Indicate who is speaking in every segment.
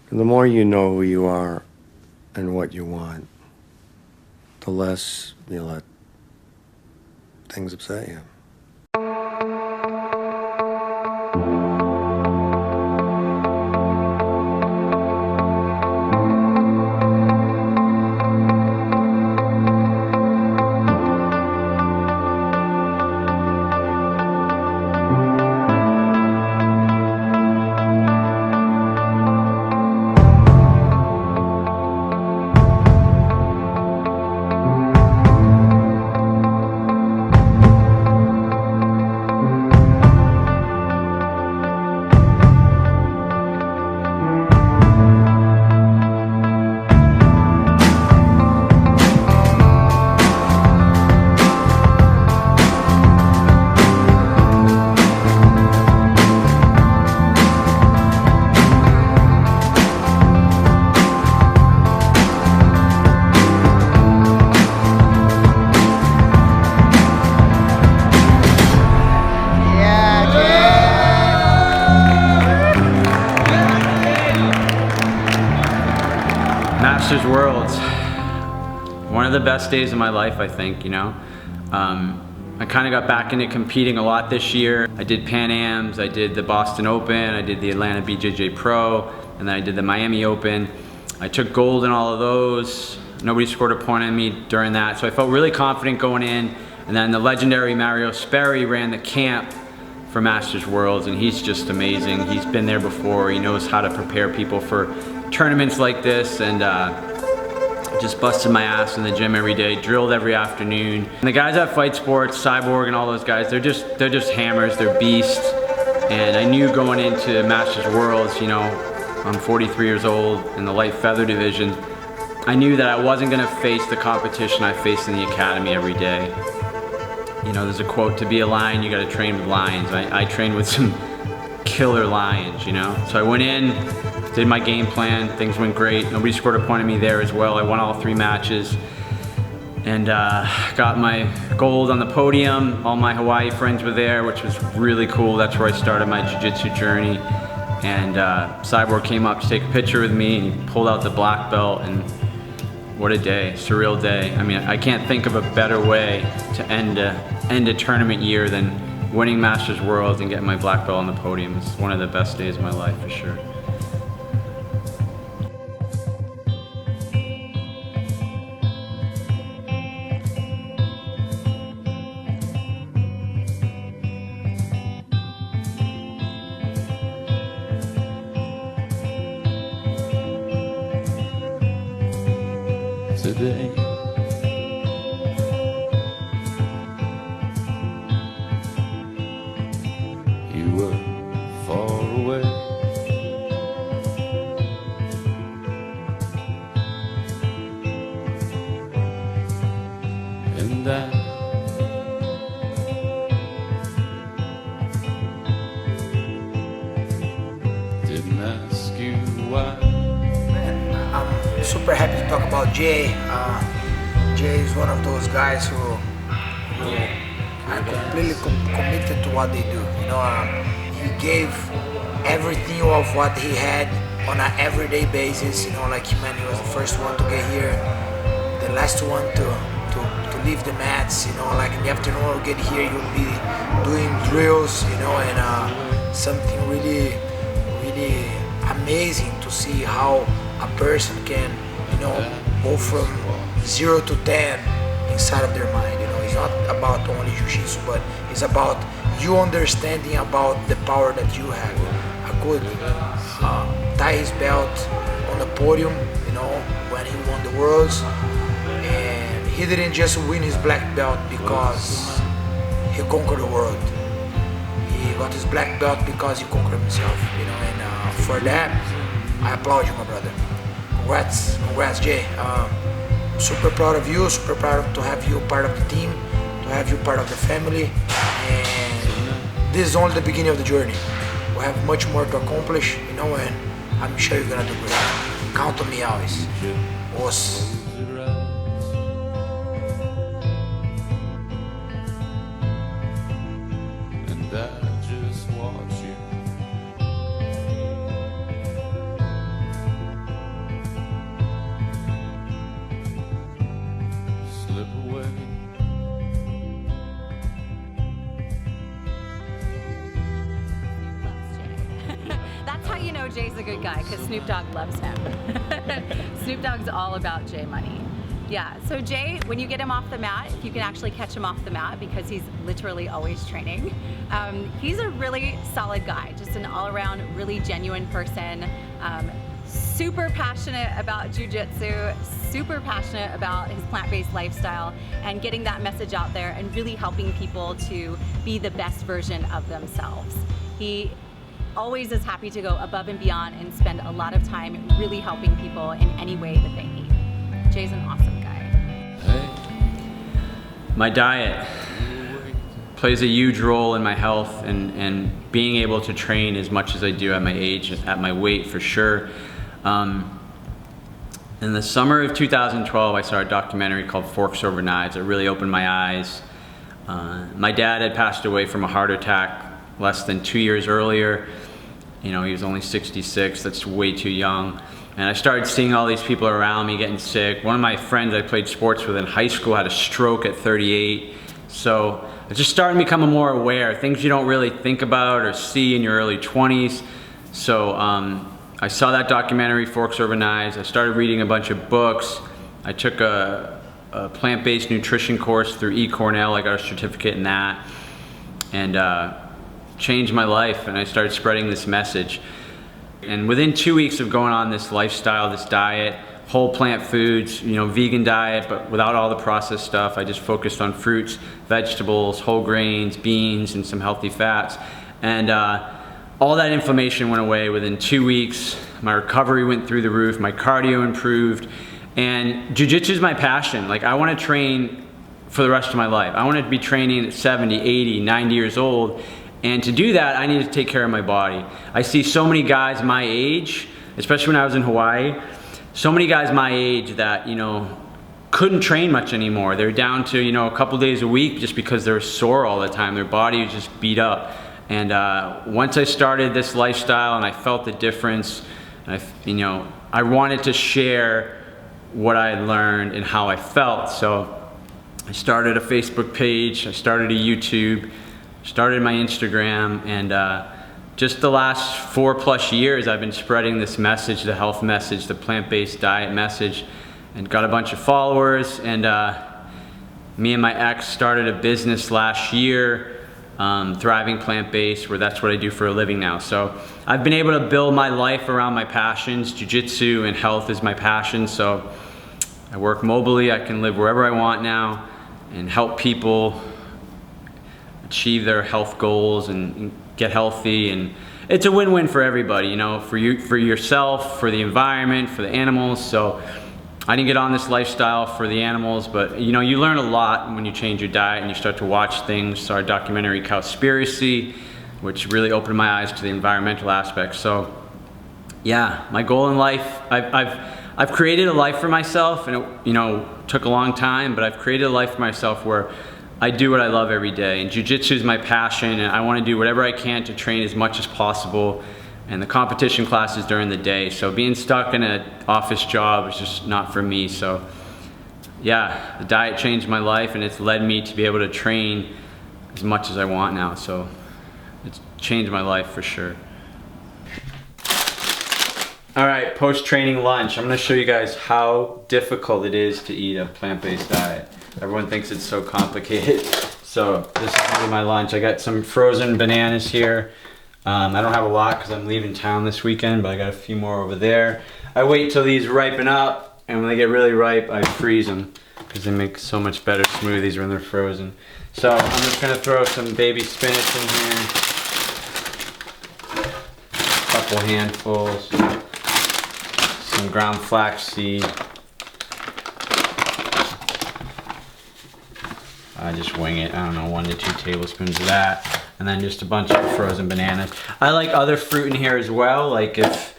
Speaker 1: The more you know who you are and what you want, the less you let things upset you.
Speaker 2: Masters Worlds, one of the best days of my life, I think, you know. I kind of got back into competing a lot this year. I did Pan Ams, I did the Boston Open, I did the Atlanta BJJ Pro, and then I did the Miami Open. I took gold in all of those. Nobody scored a point on me during that, so I felt really confident going in. And then the legendary Mario Sperry ran the camp for Masters Worlds, and he's just amazing. He's been there before. He knows how to prepare people for tournaments like this, and just busted my ass in the gym every day, drilled every afternoon. And the guys at Fight Sports, Cyborg and all those guys, they're just hammers, they're beasts. And I knew going into Masters Worlds, you know, I'm 43 years old in the light feather division, I knew that I wasn't gonna face the competition I faced in the academy every day. You know, there's a quote, to be a lion, you gotta train with lions. I trained with some killer lions, you know? So I went in, did my game plan, things went great. Nobody scored a point on me there as well. I won all 3 matches and got my gold on the podium. All my Hawaii friends were there, which was really cool. That's where I started my jiu-jitsu journey. And Cyborg came up to take a picture with me, and he pulled out the black belt, and what a day, surreal day. I mean, I can't think of a better way to end a tournament year than winning Masters Worlds and getting my black belt on the podium. It's one of the best days of my life for sure.
Speaker 3: Today, you were far away, and I didn't ask you why.
Speaker 4: I'm super happy to talk about Jay. Jay is one of those guys who are completely committed to what they do. You know, he gave everything of what he had on an everyday basis. You know, like he was the first one to get here, the last one to leave the mats. You know, like in the afternoon we'll get here, you'll be doing drills. You know, and something really amazing to see how a person can, you know, go from 0 to 10 inside of their mind. You know, it's not about only jiu-jitsu, but it's about you understanding about the power that you have. I could tie his belt on the podium, you know, when he won the Worlds, and he didn't just win his black belt because he conquered the world. He got his black belt because he conquered himself, you know, and for that, I applaud you, my brother. Congrats, Jay. Super proud of you, super proud to have you part of the team, to have you part of the family, and this is only the beginning of the journey. We have much more to accomplish, you know, and I'm sure you're gonna do great. Count on me always. Os.
Speaker 3: And I just watch you
Speaker 5: guy because Snoop Dogg loves him. Snoop Dogg's all about Jay money. Yeah, so Jay, when you get him off the mat, if you can actually catch him off the mat because he's literally always training, he's a really solid guy, just an all-around really genuine person, super passionate about jiu-jitsu, super passionate about his plant-based lifestyle and getting that message out there and really helping people to be the best version of themselves. He always is happy to go above and beyond and spend a lot of time really helping people in any way that they need. Jay's an awesome guy.
Speaker 2: My diet plays a huge role in my health and being able to train as much as I do at my age, at my weight for sure. In the summer of 2012, I saw a documentary called Forks Over Knives. It really opened my eyes. My dad had passed away from a heart attack less than 2 years earlier. You know, he was only 66, that's way too young. And I started seeing all these people around me getting sick. One of my friends I played sports with in high school had a stroke at 38. So I just started becoming more aware, things you don't really think about or see in your early 20s. So I saw that documentary, Forks Over Knives. I started reading a bunch of books. I took a plant-based nutrition course through eCornell. I got a certificate in that. And changed my life, and I started spreading this message. And within 2 weeks of going on this lifestyle, this diet, whole plant foods, you know, vegan diet, but without all the processed stuff, I just focused on fruits, vegetables, whole grains, beans, and some healthy fats. And all that inflammation went away within 2 weeks. My recovery went through the roof, my cardio improved, and jiu-jitsu is my passion. Like, I want to train for the rest of my life. I want to be training at 70, 80, 90 years old. And to do that, I need to take care of my body. I see so many guys my age, especially when I was in Hawaii, so many guys my age that, you know, couldn't train much anymore. They're down to, you know, a couple days a week just because they're sore all the time. Their body was just beat up. And once I started this lifestyle and I felt the difference, I wanted to share what I had learned and how I felt. So I started a Facebook page, I started a YouTube, started my Instagram, and just the last 4+ years I've been spreading this message, the health message, the plant-based diet message, and got a bunch of followers. And me and my ex started a business last year, Thriving Plant-Based, where that's what I do for a living now. So I've been able to build my life around my passions. Jiu-jitsu and health is my passion, so I work mobily. I can live wherever I want now and help people achieve their health goals and get healthy. And it's a win-win for everybody, you know, for you, for yourself, for the environment, for the animals. So I didn't get on this lifestyle for the animals, but you know, you learn a lot when you change your diet and you start to watch things. So our documentary Cowspiracy, which really opened my eyes to the environmental aspects. So yeah, my goal in life, I've created a life for myself, and it, you know, took a long time, but I've created a life for myself where I do what I love every day, and jiu-jitsu is my passion, and I want to do whatever I can to train as much as possible, and the competition classes during the day. So being stuck in an office job is just not for me. So yeah, the diet changed my life, and it's led me to be able to train as much as I want now. So it's changed my life for sure. All right, post-training lunch. I'm gonna show you guys how difficult it is to eat a plant-based diet. Everyone thinks it's so complicated. So this is gonna be my lunch. I got some frozen bananas here. I don't have a lot because I'm leaving town this weekend, but I got a few more over there. I wait till these ripen up, and when they get really ripe, I freeze them because they make so much better smoothies when they're frozen. So I'm just gonna throw some baby spinach in here. A couple handfuls. Some ground flaxseed. I just wing it, I don't know, 1 to 2 tablespoons of that. And then just a bunch of frozen bananas. I like other fruit in here as well. Like if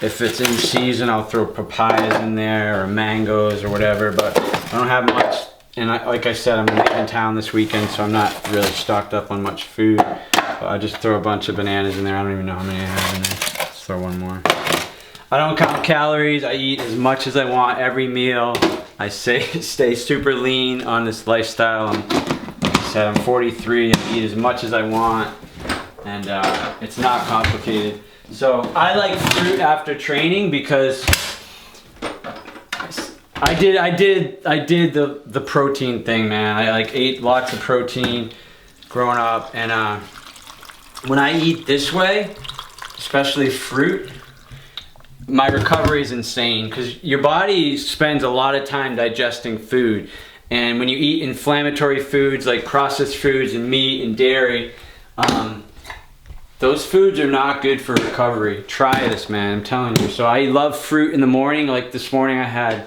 Speaker 2: it's in season, I'll throw papayas in there or mangoes or whatever, but I don't have much. And like I said, I'm in town this weekend, so I'm not really stocked up on much food. But I just throw a bunch of bananas in there. I don't even know how many I have in there. Let's throw one more. I don't count calories. I eat as much as I want every meal. I stay super lean on this lifestyle. Like I said, I'm 43. I eat as much as I want, and it's not complicated. So I like fruit after training because I did the protein thing, man. I like ate lots of protein growing up, and when I eat this way, especially fruit, my recovery is insane because your body spends a lot of time digesting food, and when you eat inflammatory foods like processed foods and meat and dairy, those foods are not good for recovery. Try this, man, I'm telling you. So I love fruit in the morning. Like this morning I had a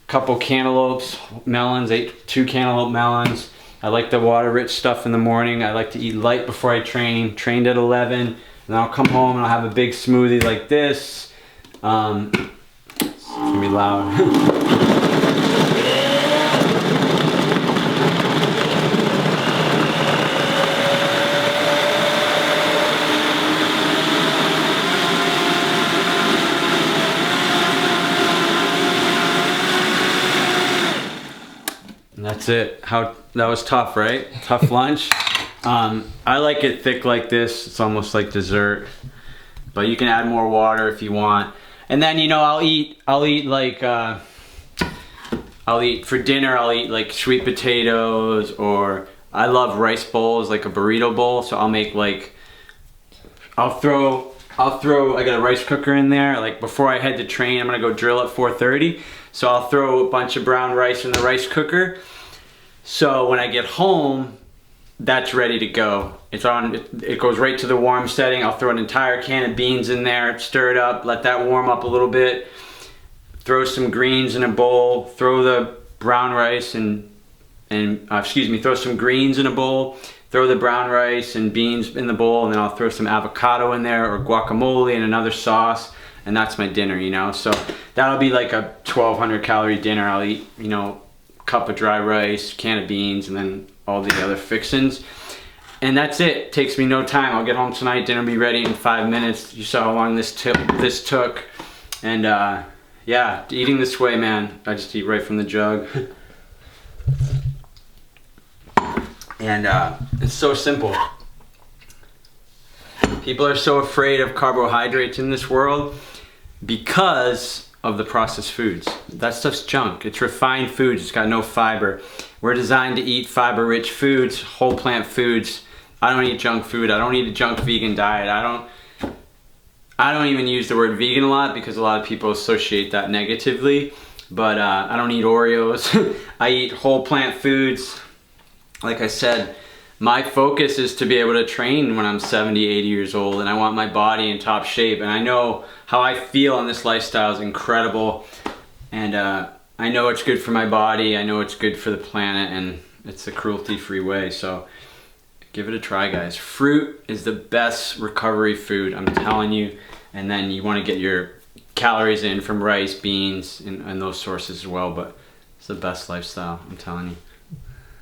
Speaker 2: couple cantaloupes, melons, ate 2 cantaloupe melons. I like the water-rich stuff in the morning. I like to eat light before I trained at 11, and then I'll come home and I'll have a big smoothie like this. It's gonna be loud. And that's it. That was tough, right? Tough lunch. I like it thick like this. It's almost like dessert, but you can add more water if you want. And then, you know, I'll eat like for dinner. I'll eat like sweet potatoes, or I love rice bowls, like a burrito bowl. So I'll make like I got a rice cooker in there. Like before I head to train, I'm gonna go drill at 4:30. So I'll throw a bunch of brown rice in the rice cooker. So when I get home, that's ready to go. It's on, it goes right to the warm setting. I'll throw an entire can of beans in there, stir it up, let that warm up a little bit. Throw some greens in a bowl, throw the brown rice throw some greens in a bowl, throw the brown rice and beans in the bowl, and then I'll throw some avocado in there or guacamole and another sauce, and that's my dinner, you know? So that'll be like a 1,200 calorie dinner. I'll eat, you know, a cup of dry rice, can of beans, and then all the other fixins. And that's it. Takes me no time. I'll get home tonight, dinner will be ready in 5 minutes. You saw how long this took. And yeah, eating this way, man, I just eat right from the jug. And it's so simple. People are so afraid of carbohydrates in this world because of the processed foods. That stuff's junk. It's refined foods. It's got no fiber. We're designed to eat fiber-rich foods, whole plant foods. I don't eat junk food. I don't eat a junk vegan diet. I don't even use the word vegan a lot because a lot of people associate that negatively. But I don't eat Oreos. I eat whole plant foods. Like I said, my focus is to be able to train when I'm 70, 80 years old, and I want my body in top shape. And I know how I feel on this lifestyle is incredible. And I know it's good for my body. I know it's good for the planet, and it's a cruelty-free way. So give it a try, guys. Fruit is the best recovery food, I'm telling you. And then you want to get your calories in from rice, beans, and those sources as well. But it's the best lifestyle, I'm telling you.